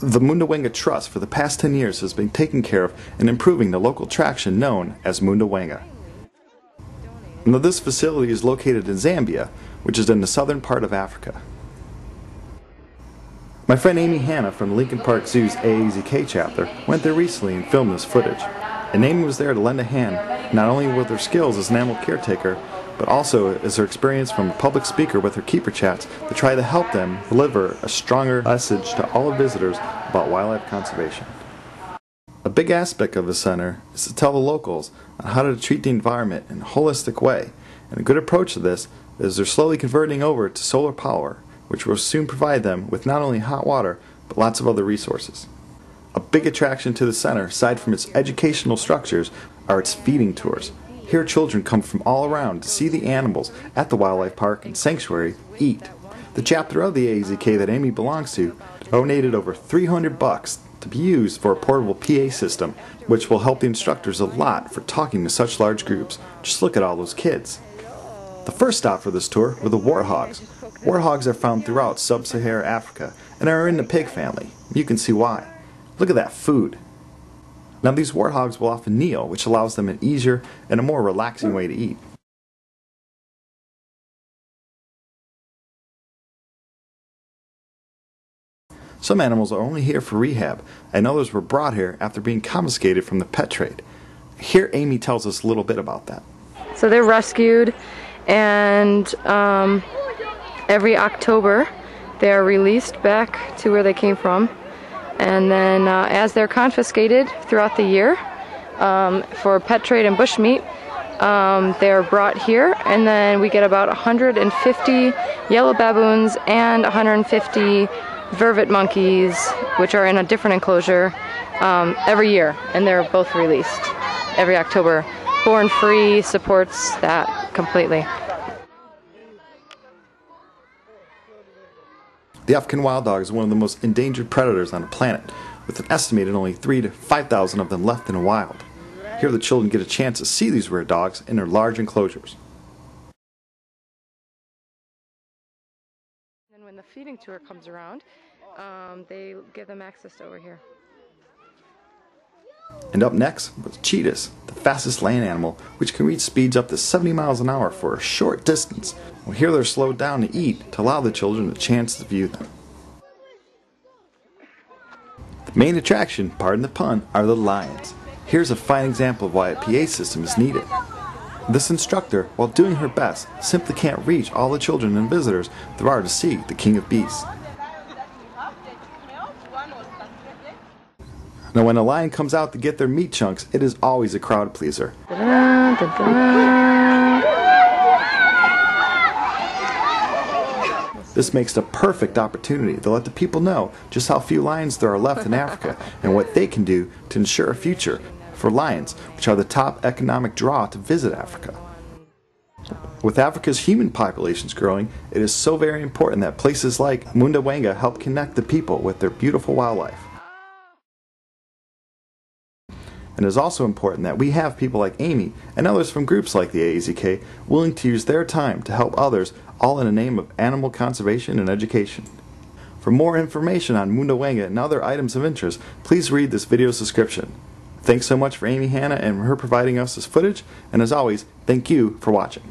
The Munda Wanga Trust for the past 10 years has been taking care of and improving the local attraction known as Munda Wanga. Now this facility is located in Zambia, which is in the southern part of Africa. My friend Amy Hanna from Lincoln Park Zoo's AAZK chapter went there recently and filmed this footage. And Amy was there to lend a hand, not only with her skills as an animal caretaker, but also as her experience from a public speaker with her keeper chats to try to help them deliver a stronger message to all visitors about wildlife conservation. A big aspect of the center is to tell the locals on how to treat the environment in a holistic way, and a good approach to this is they're slowly converting over to solar power, which will soon provide them with not only hot water, but lots of other resources. A big attraction to the center, aside from its educational structures, are its feeding tours. Here children come from all around to see the animals at the wildlife park and sanctuary eat. The chapter of the AAZK that Amy belongs to donated over $300 to be used for a portable PA system, which will help the instructors a lot for talking to such large groups. Just look at all those kids. The first stop for this tour were the warthogs. Warthogs are found throughout sub-Saharan Africa and are in the pig family. You can see why. Look at that food. Now these warthogs will often kneel, which allows them an easier and a more relaxing way to eat. Some animals are only here for rehab, and others were brought here after being confiscated from the pet trade. Here Amy tells us a little bit about that. So they're rescued, and every October they are released back to where they came from. And then as they're confiscated throughout the year for pet trade and bushmeat, they're brought here, and then we get about 150 yellow baboons and 150 vervet monkeys, which are in a different enclosure, every year, and they're both released every October. Born Free supports that completely. The African wild dog is one of the most endangered predators on the planet, with an estimated only 3,000 to 5,000 of them left in the wild. Here the children get a chance to see these rare dogs in their large enclosures. And when the feeding tour comes around, they give them access to over here. And up next was cheetahs, the fastest land animal, which can reach speeds up to 70 miles an hour for a short distance. Well, here they're slowed down to eat to allow the children a chance to view them. The main attraction, pardon the pun, are the lions. Here's a fine example of why a PA system is needed. This instructor, while doing her best, simply can't reach all the children and visitors there are to see the king of beasts. Now when a lion comes out to get their meat chunks, it is always a crowd pleaser. This makes the perfect opportunity to let the people know just how few lions there are left in Africa and what they can do to ensure a future for lions, which are the top economic draw to visit Africa. With Africa's human populations growing, it is so very important that places like Munda Wanga help connect the people with their beautiful wildlife. And it is also important that we have people like Amy and others from groups like the AAZK willing to use their time to help others, all in the name of animal conservation and education. For more information on Munda Wanga and other items of interest, please read this video's description. Thanks so much for Amy Hanna and her providing us this footage, and as always, thank you for watching.